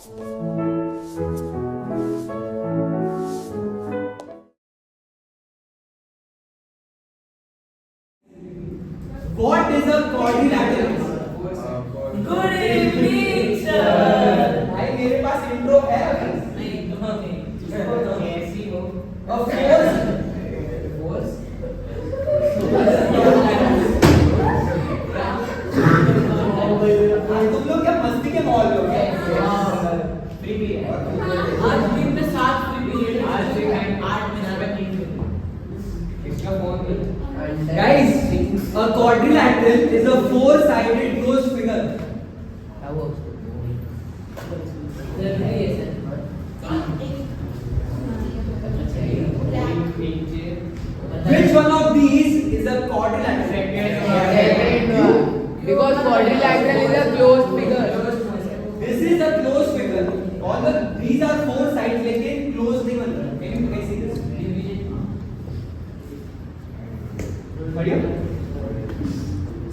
What is a quadrilateral? Good evening, sir. भाई मेरे पास intro है अभी। नहीं तुम्हें कैसी हो? Of course. तुम लोग क्या मस्ती के माहौल में हो क्या? Free period. आज दिन में 7 फ्री पीरियड। आज से 8 मिनट का 3 पीरियड। इसका phone Guys, a quadrilateral is a four-sided closed figure. जल्दी है Which one of these is a quadrilateral? Second one. Because quadrilateral is a closed figure. This is a closed figure. All the these are four sides, लेकिन closed नहीं बन रहा. Can you guys see this? बढ़िया.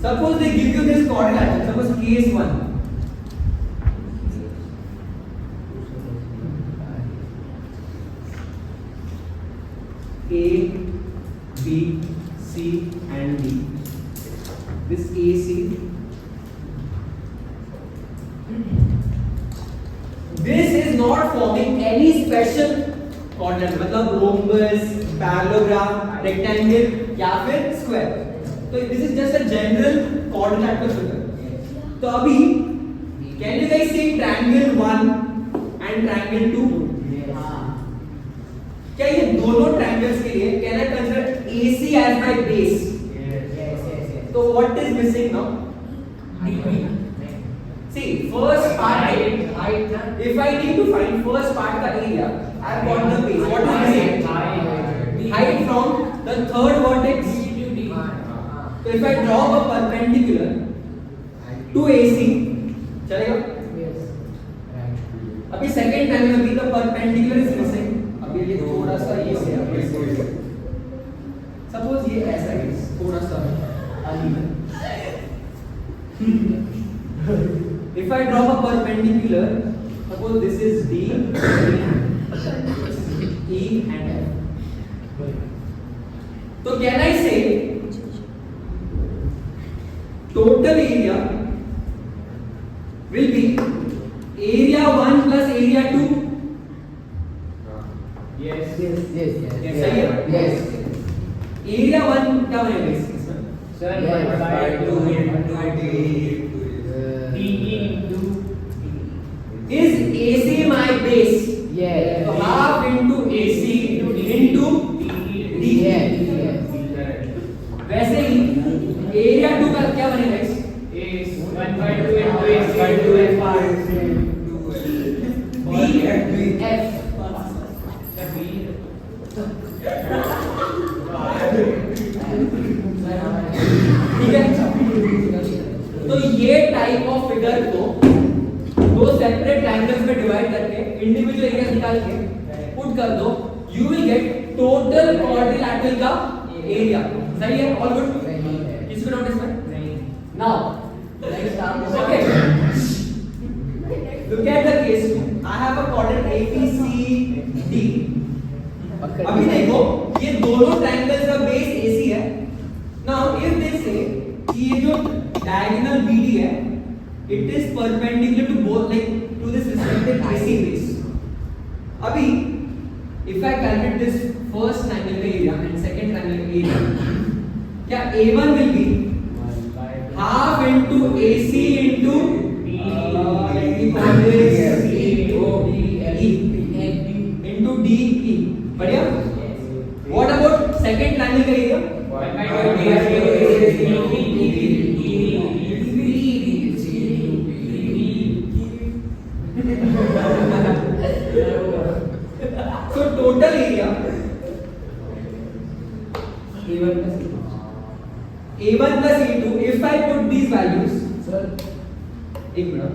Suppose they give you this quadrilateral. Suppose case 1. A, B, C and D. This AC. This is not forming any special quadrant, मतलब rhombus, parallelogram, rectangle या फिर square. तो this is just a general quadrilateral figure. तो अभी can you guys see triangle 1 and triangle 2? क्या ये दोनों triangles के लिए can I consider AC as my base? So what is missing now? See, first part height. If I need to find first part का area, I have got the base. What is missing? Height from the third vertex. So if I draw a perpendicular to AC, चलेगा? अभी second time में भी the perpendicular is missing. अभी ये थोड़ा सा ये से है. Suppose ये ऐसा है, थोड़ा सा uneven. If I draw a perpendicular, suppose this is D, E and F. So can I say total area will be area 1 plus area 2? Yes. सही है? Yes. Area 1 क्या बनेगा इसमें? Sir, by 2 into DE into Is AC my base? Yes. So half into AC into D. वैसे ही area 2 का क्या बनेगा? is 1/2 into AC B F. ठीक है. तो ये टाइप ऑफ फिगर को दो सेपरेट ट्रायंगल्स में डिवाइड करके इंडिविजुअल एरिया निकाल के पुट कर दो, you will get total quadrilateral का एरिया. सही है? All good? किसी को डाउट इसमें? Now okay, look at the case 2. I have a quadrant ABCD. अभी देखो ये दोनों ट्रायंगल्स का बेस AC है. नाउ इफ दे से कि ये जो डायगोनल BD है, it is perpendicular to both, like to this respective AC base. अभी if I calculate this first triangle का एरिया एंड सेकंड ट्रायंगल का एरिया, क्या A1 will be half into AC into let me call this into DE. बढ़िया. What about second triangle का area? So total area A1 plus A2. If I put these values, sir, एक minute.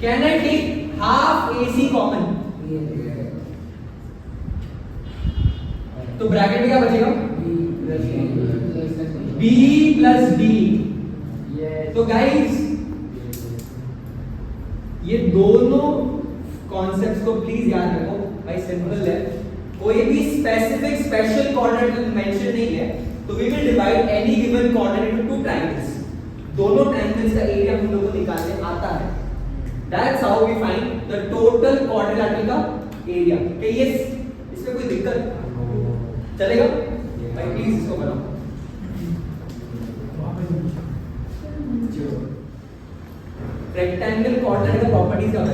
Can I take half AC common? तो bracket में क्या बचेगा? B plus D. Yes. तो guys ये दोनों कॉन्सेप्ट्स को प्लीज याद रखो भाई, सिंपल है, कोई भी स्पेसिफिक स्पेशल कोऑर्डिनेट मेंशन नहीं है, तो we will divide any given coordinate into two triangles, दोनों ट्रायंगल्स का एरिया हम लोगों को निकालने आता है, that's how we find the total quadrilateral का एरिया। क्या ये इसमें कोई दिक्कत चलेगा भाई? प्लीज इसको बनाओ। रेक्टेंगल कोऑर्डिनेट का प्रॉपर्टीज क्या है?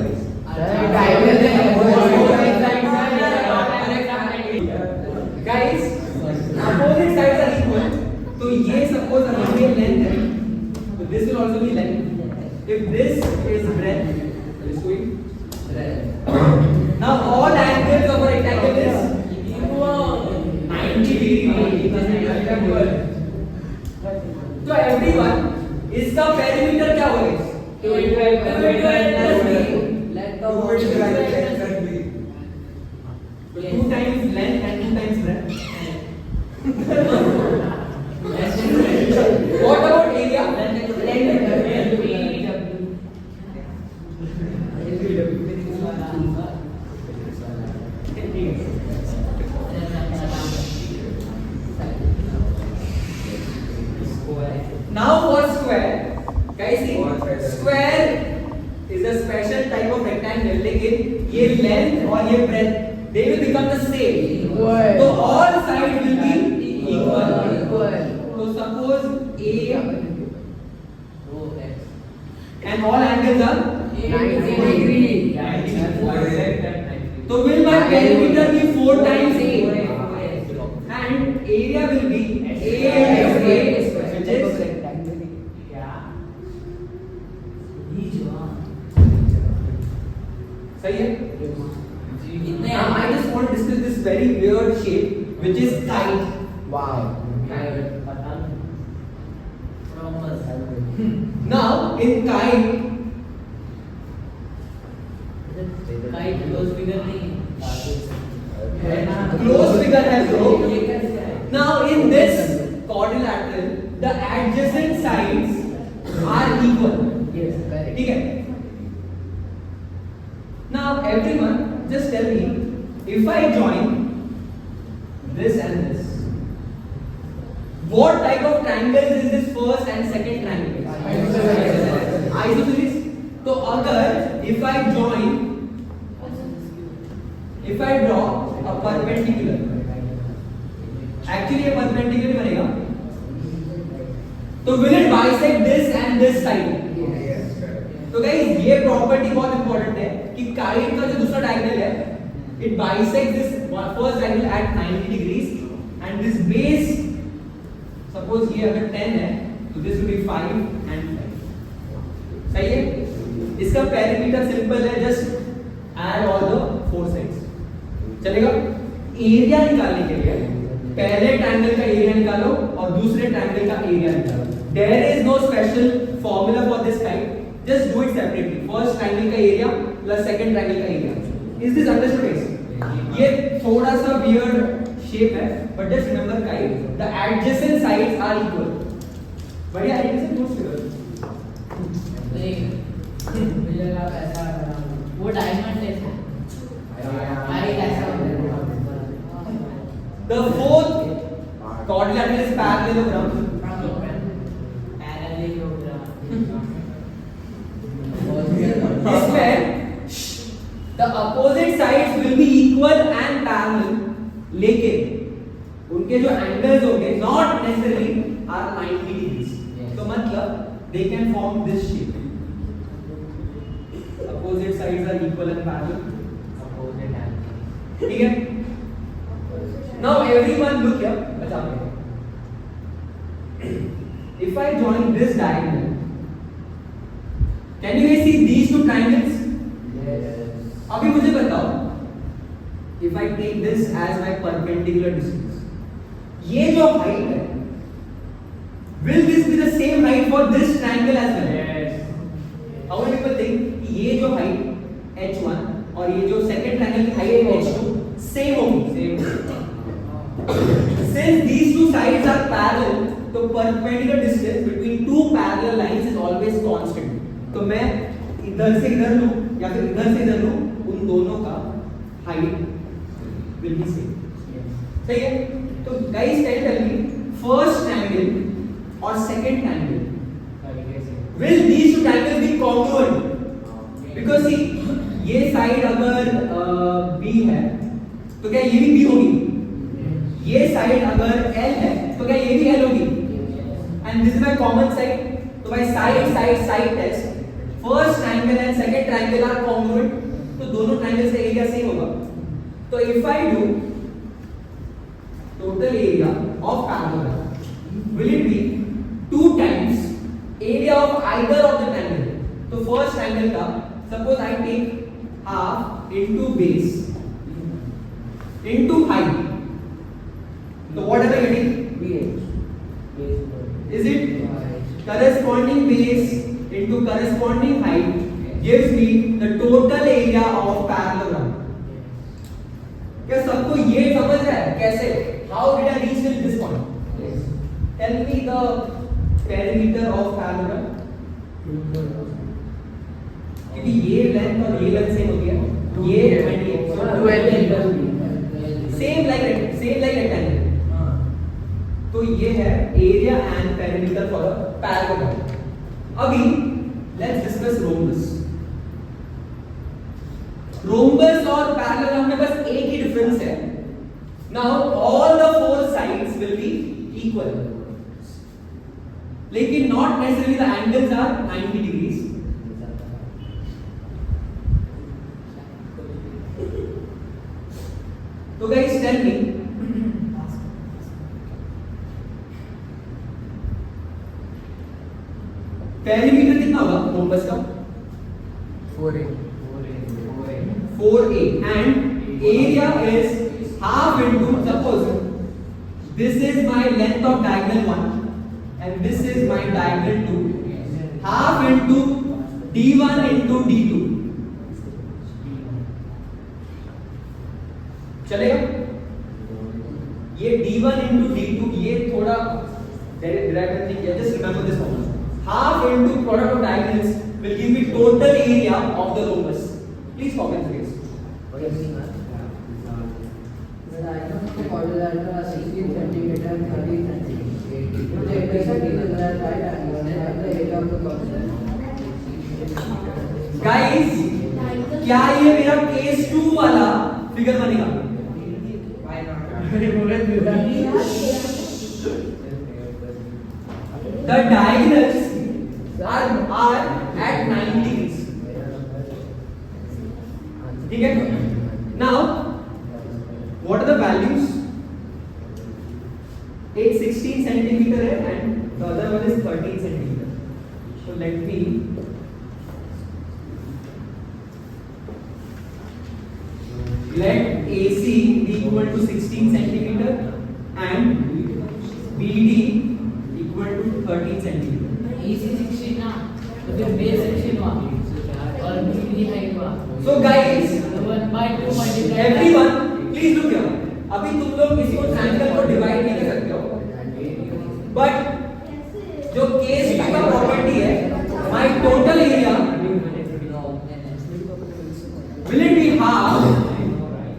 Guys opposite sides are equal, तो ये सपोज हमारी लेंथ है, तो this will also be length, if this is breadth, this will breadth. Now all angles of a rectangle is equal 90 degree, तो everyone इसका पेरीमीटर क्या होगा? तो 2 times length and 2 times breadth. What about area? Now for square, guys see, square is a special type of rectangle, लेकिन ये length और ये breadth they will become the same. So all sides will be equal. So suppose A and all angles are 90 degree. So will my perimeter be 4 times A? And area will be A times A, which is सही है? Now I just want to discuss this very weird shape, which is kite. Wow. Now in kite, close figure नहीं close figure है bro. Now in this quadrilateral, the adjacent sides are equal. Yes, correct. ठीक है? Now everyone, just tell me, if I join this and this, what type of triangles is this first and second triangle? Isosceles. तो अगर if I join, if I draw a perpendicular, actually ये perpendicular बनेगा, तो will it bisect this and this side? तो guys ये property बहुत important है कि काइट का जो दूसरा डायगोनल है, it bisect this first diagonal at 90 degrees and this base, suppose ये अगर 10 है तो दिस विल बी 5 एंड 5. सही है? इसका पेरीमीटर सिंपल है, just add all the 4 sides. चलेगा? एरिया निकालने के लिए पहले ट्रायंगल का एरिया निकालो और दूसरे ट्रायंगल का एरिया निकालो. There is no special formula for this kite, just do it separately. First triangle का area plus second triangle का area. Is this understood guys? ये थोड़ा सा weird shape है, but just remember guys, the adjacent sides are equal. बढ़िया है इसे close figure. नहीं मुझे लगा ऐसा वो डायमंड है, हाइट ऐसा होता है. The fourth quadrilateral is parallelogram. इसमें the opposite sides will be equal and parallel, लेकिन उनके जो एंगल्स होंगे not necessarily are 90 degrees. तो मतलब they can form this shape. Opposite sides are equal and parallel. ठीक है? Now everyone look here. अच्छा, if I join this diagonal, can you guys see these two triangles? Yes. अभी मुझे बताओ, if I take this as my perpendicular distance, ये जो height है, will this be the same height for this triangle as well? Yes. How many people think ये जो height h1 और ये जो second triangle की height h2 same होगी? Same. since these two sides are parallel, तो perpendicular distance between two parallel lines is always constant. तो मैं इधर से इधर लूं या फिर इधर से इधर लूं, उन दोनों का height will be same. सही है? तो guys tell me first triangle और second triangle, will these two triangles be congruent? Because see, ये साइड अगर B है तो क्या ये भी B होगी? ये साइड अगर L है तो क्या ये भी L होगी? And this is my common side. तो by side test, first triangle and second triangle are congruent. तो दोनों triangles का area same होगा. तो if I do total area of parallelogram, will it be 2 times area of either of the triangle? तो first triangle का suppose I take half into base into height. So what am I getting? Is it corresponding base into corresponding height gives me the total area of parallelogram. क्या सबको ये समझ रहा है कैसे? How did I reach till this point? Tell me the perimeter of parallelogram. क्योंकि ये length और ये लेंथ सेम हो गया, ये 12 सेम लाइक रेक्टेंगल. तो ये है area and perimeter for a parallelogram. अभी लेट्स डिस्कस रोम्बस. रोम्बस और पैरालेलोग्राम में बस एक ही डिफरेंस है. Now all the 4 sides will be equal, लेकिन not necessarily the angles are 90 degrees. तो गाइस टेल मी, पेरीमीटर कितना होगा रोम्बस का? 4a and area is half into, suppose this is my length of diagonal 1 and this is my diagonal 2, half into d1 into d2. चलेगा? ये d1 into d2 ये थोड़ा derive नहीं किया, just remember this formula. Half into product of diagonals will give me total area of the rhombus. Please copy and paste. The diagonal of the quadrilateral are 16 centimeter and 13 centimeter. The equation given that right angle and the area of the quadrilateral. Guys, क्या ये मेरा case 2 वाला figure बनेगा? Why not? The diagonals are at 90 degrees. ठीक है? Now, what are the values? एक 16 centimeter है and the other one is 13 centimeter. So let me let AC be equal to 16 centimeter and BD equal to 13 centimeter. EC 16 ना, तो फिर base 16 हुआ और BD height हुआ. So guys, 1/2 multiplied. everyone, please look here. अभी तुम लोग किसी को ट्रायंगल को डिवाइड नहीं कर सकते हो, बट जो केस का प्रॉपर्टी है, my total area will it be half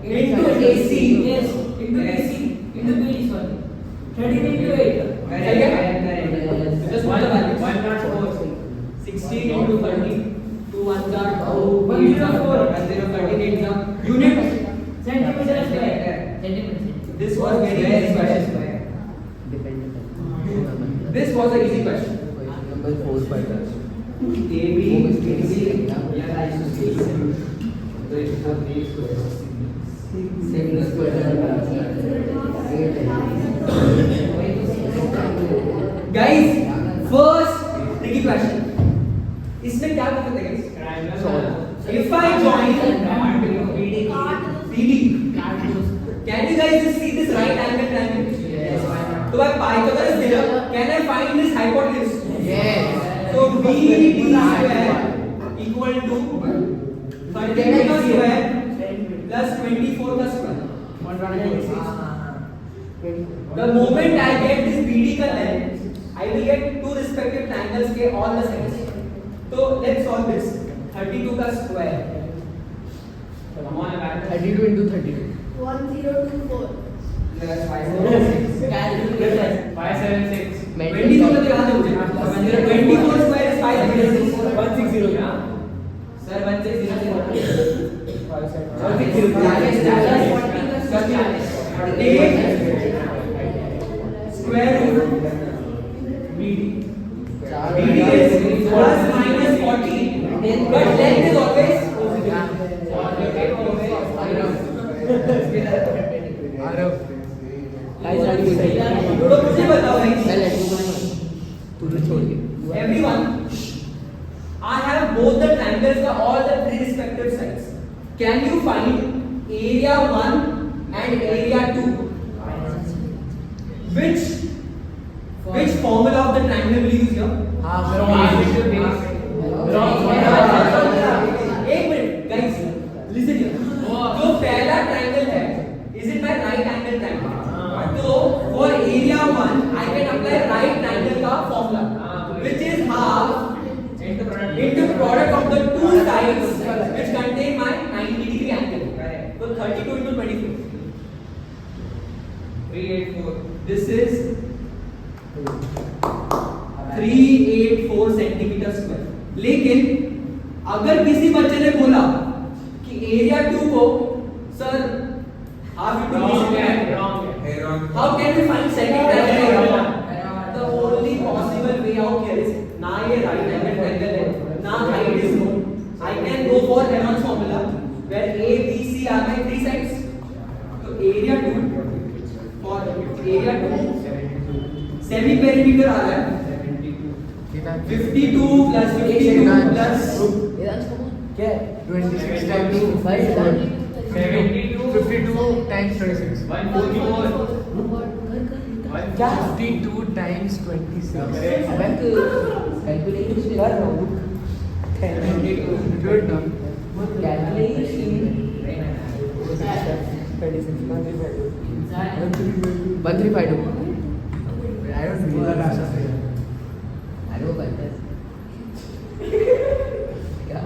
into AC Yes, into AC, into BD, sorry. 13 into 8. Just one value. 104. 16 into 13. 2 1s are 2. 104. And 0 13 8s are unit. Centimeter square. Centimeter. This was very easy question. This was a easy question. Number 4 by touch. A B C D. Yeah, I should see. So it is a base square. Same Guys, first tricky question. इसमें क्या कर सकते हैं guys? If I join BD, can you guys just see this right angle triangle? Yes, why not? So by Pythagoras theorem, can I find this hypotenuse? Yes. So BD square equal to 13 का square plus 24 का square. 126. The moment I get this BD का length, I will get two respective triangles के all the sides. So let's solve this. 32 का square. Come on, back. 32 into 32. 1024. Yes, 576. Calculate. 576. 22 का तो याद है मुझे. 24 square is 576. 160. Yeah. Sir, 160. take square root BD. BD is plus minus 40, but length is always तो मुझे बताओ everyone, I have both the triangles for all the three respective sides. Can you find area 1 and area 2? Which formula of the triangle will you use here? एक minute guys, listen here. जो पहला triangle है, is it my right angle triangle? तो for area 1, I can apply right triangle का formula, which is half into product of the two sides which contain my 90-degree angle. So 32 into 24. 384. This is 384 centimetre square. लेकिन अगर किसी बच्चे ने बोला कि area 2 को sir half into how can we find second area? The only possible way out here is ना ये राइट एंगल ट्रायंगल है ना height is known. I can go for Heron's formula where a b c are my three sides. तो area 2 for area 2 semi perimeter आ रहा है 52 plus 52 plus क्या 26 times 72. 52 times 26. 144. 52 times 26. Calculation Good now. Calculation 1352 I don't know that answer. अरे वो करते हैं क्या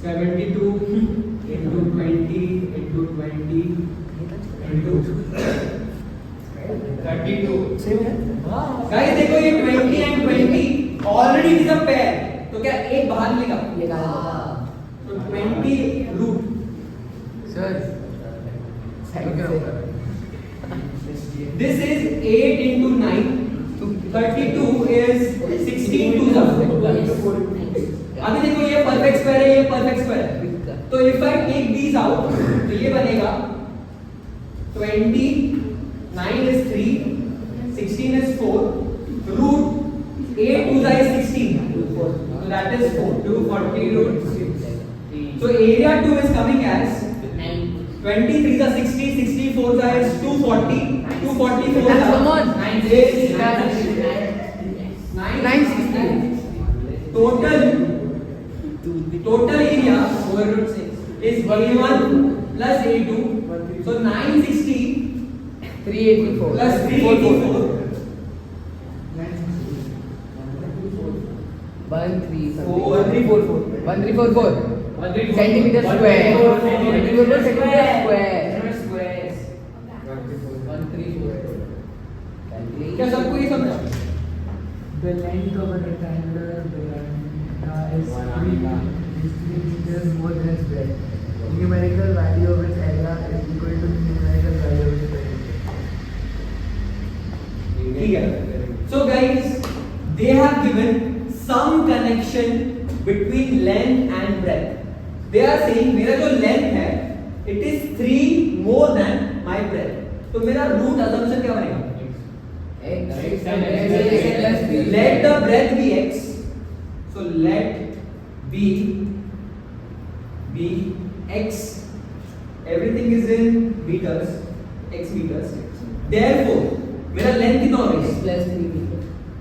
72 into 20 into 20 into 32. Same है? गाइस देखो ये 20 and 20 already is a pair. तो क्या एक बाहर निकलेगा? ये गाना तो 20 root Sir. This is 8 into 9. 32 is 16 to the. अभी देखो ये परफेक्ट स्क्वायर है, ये परफेक्ट स्क्वायर है. तो if I take these out तो ये बनेगा 20, 9 is 3, 16 is 4, root 8 to the is 16. So that is 4. 240 root 6. So area 2 is coming as 23 the 60, 64 the is 240, 244 the Come on. 960. Total area over root 6 is A1 plus A2. So 960 384 plus 384. 1344 centimeter square. 1344 centimeter square. क्या सबको ये समझा? The length of a rectangular is 3 meters more than its breadth. Numerical value of its area is equal to the numerical value of its breadth. ठीक है. So guys, they have given some connection between length and breadth. They are saying मेरा जो length है, it is 3 more than my breadth. तो मेरा root assumption क्या बनेगा? Let the breadth be x. So let b be x. Everything is in meters. X meters. Therefore, मेरा length कितना होगा?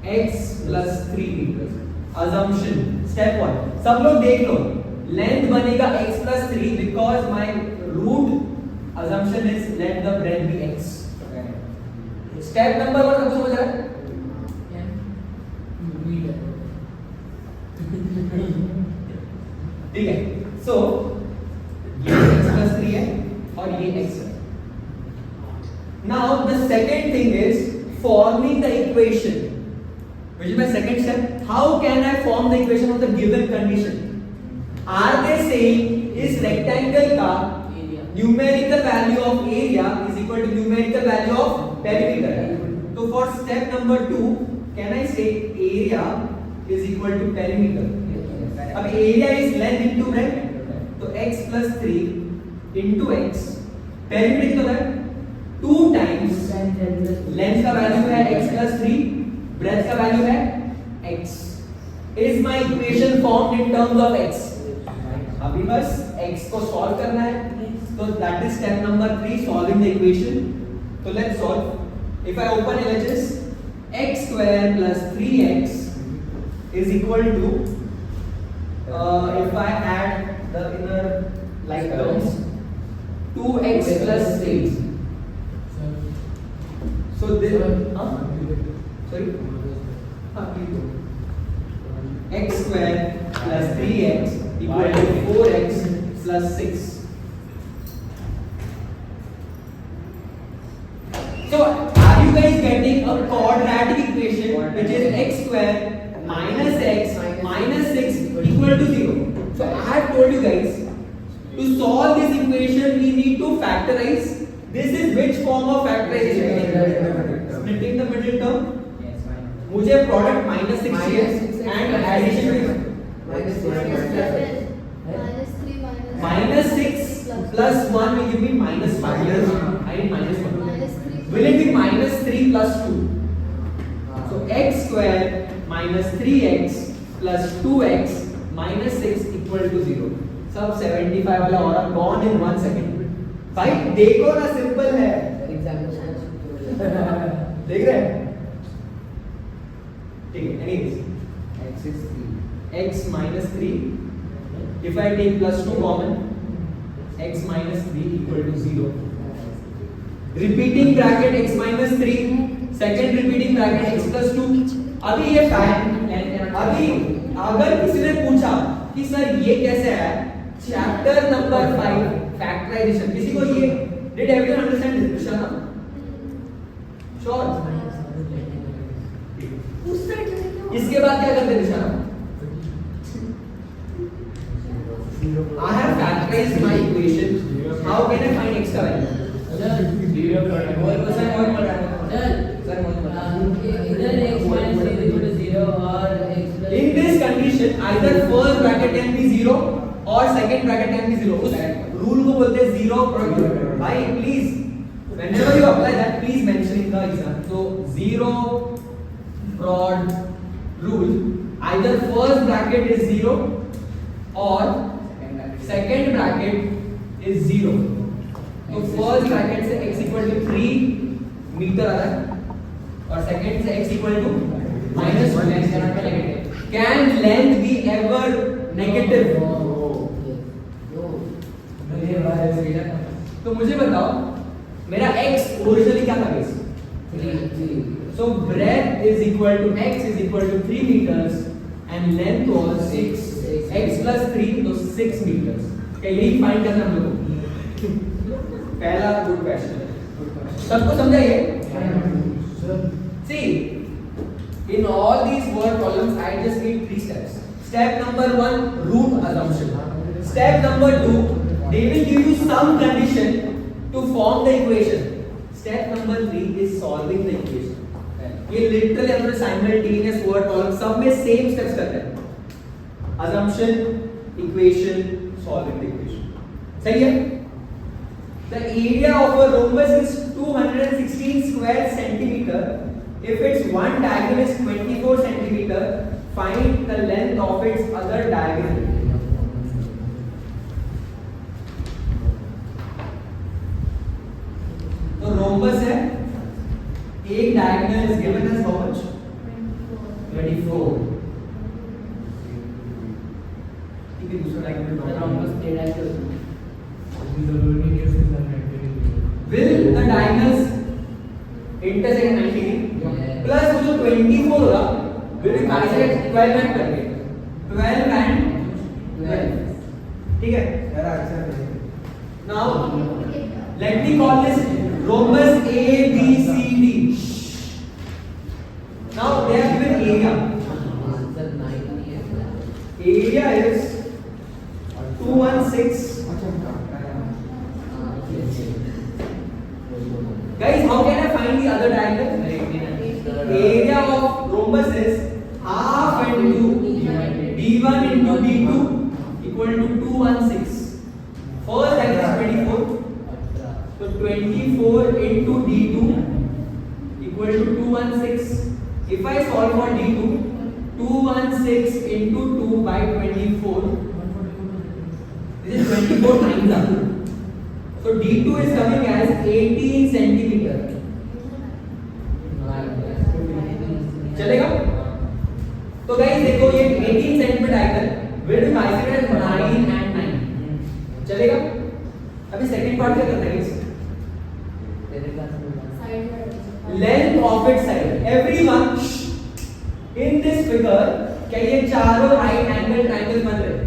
X plus 3 meters. Assumption. Step 1. सब लोग देख लो. Length बनेगा x plus 3 because my root assumption is let the breadth be x. Step number 1 सबको समझ रहा है? ठीक है, so ये x plus 3 है और ये x है. Now the second thing is forming the equation, which is my second step. How can I form the equation of the given condition? Are they saying इस rectangle का numerical value of area is equal to numerical value of perimeter? So for step number 2, can I say area is equal to perimeter? अब area is length into breadth, तो x plus 3 into x, perimeter कितना है? 2 times length का value है x plus 3, breadth का value है x. Is my equation formed in terms of x? अभी बस x को सॉल्व करना है, तो that is step number 3, solving the equation. So let's solve. If I open LHS, x square plus 3x is equal to if I add the inner like terms 2x plus 3. So this sorry x square plus 3x equal to 4x plus 6. So are you guys getting a quadratic equation which is x square minus x minus 6 equal to 0? So I have told you guys, to solve this equation we need to factorize. This is which form of factorization? Splitting the middle term. मुझे product minus 6 चाहिए and addition minus 6 plus 1 will give me minus 5. I need minus 1. Will it be minus 3 plus 2? So x square minus 3x plus 2x minus 6 equal to 0. सब 75 वाला और gone in 1 second. भाई देखो ना, simple है. देख रहे हैं? ठीक है. Anyways, x minus 3. If I take plus 2 common, x minus 3 equal to 0. Repeating bracket x minus 3, second repeating bracket x plus 2. अभी ये फैक्ट, अभी अगर किसी ने पूछा कि सर ये कैसे है, चैप्टर नंबर 5 फैक्टराइजेशन, किसी को ये did everyone understand this Vishal? Sure? इसके बाद क्या करते हैं विशाल? I have factorized my equation. How can I find x का value? In this condition, either first bracket can be 0 or second bracket can be 0. उस rule को बोलते हैं zero product. भाई please, whenever you apply that, please mention in the exam. So zero prod rule. Either first bracket is 0 or second bracket is 0. तो first bracket से x equal to 3 metre आ रहा है और सेकंड से x equal to -1 length can be negative. Can length be ever negative? तो मुझे बताओ, मेरा x ओरिजिनली क्या था base? 3. So breadth is equal to x is equal to 3 meters and length was 6. x plus 3 तो 6 meters. क्या यही find करना हम लोग को? पहला गुड क्वेश्चन. सबको समझा ये? See, in all these word columns I just need 3 steps. Step number 1, root assumption. Step number 2, they will give you some condition to form the equation. Step number 3 is solving the equation. ये literally हम लोग simultaneous word column सब में same steps करते हैं. Assumption, equation, solving the equation. सही है? The area of a rhombus is 216 square centimeter. If its one diagonal is 24 centimeter, find the length of its other diagonal. तो rhombus है, एक diagonal is given as how much? 24. ठीक है, दूसरा diagonal rhombus टेढ़ा क्यों? The learning is in the will the diagonals intersect 90 plus वो जो 24 होगा will be bisect 12 and करके 12 and 12 ठीक है now let me call this rhombus A B C D now they have given area area is 216 guys how can I find the other diagonal area of rhombus is half into d1 into d2 equal to 216 first angle is 24 so 24 into d2 equal to 216 if I solve for d2 216 into 2 by 24 this is 24 times up so d2 is coming as 18 centimeter चलेगा तो guys देखो ये 18 centimetre diagonal width bisected 9 and 9 चलेगा अभी second part क्या करना है guys length of it side everyone in this figure क्या ये चारों राइट एंगल ट्रायंगल बन रहे हैं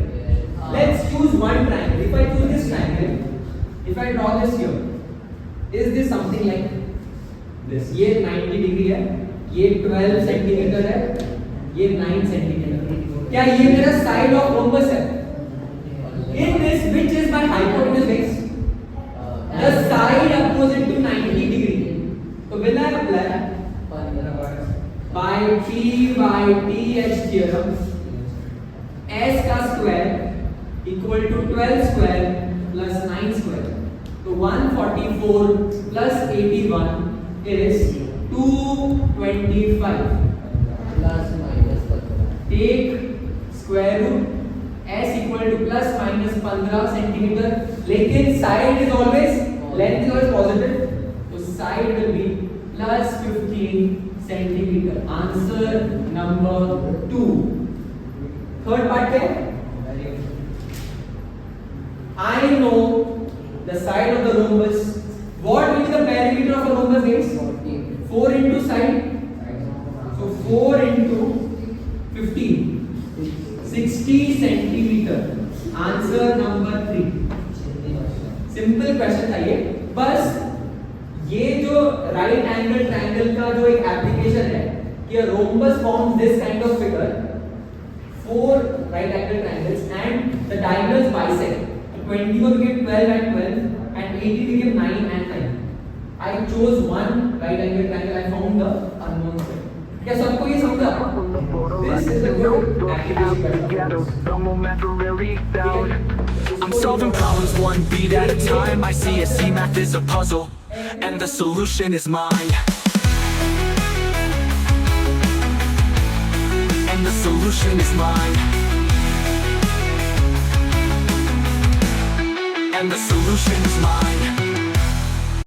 let's choose one triangle if I choose this triangle if I draw this here is this something like this ये 90 degree है ये 12 centimetre है ये 9 सेंटीमीटर क्या ये मेरा साइड ऑफ रोम्बस है in this which is my hypotenuse guys the side opposite to 90 degree तो will I apply by T by TH theorem s का square equal to 12 square plus 9 square तो 144 plus 81 is 225 plus minus 15 take square root s equal to plus minus 15 centimeter लेकिन side is always length is always positive so side will be plus 15 centimeter answer number 2 third part क्या है I know the side of the rhombus what will be the perimeter of a rhombus guys 4 into side so 4 into 15 60 centimeter answer number 3 simple question था ये बस ये जो right angle triangle का जो एक एप्लीकेशन है कि rhombus forms this kind of figure 4 right angle triangles and the diagonals bisect 24 became 12 and 12 and 80 became 9 and 9 I chose one right angle triangle I found the unknown side क्या सबको ये समझा this is a good application I'm solving problems one beat at a time. I see math is a puzzle, and the solution is mine. And the solution is mine. And the solution is mine.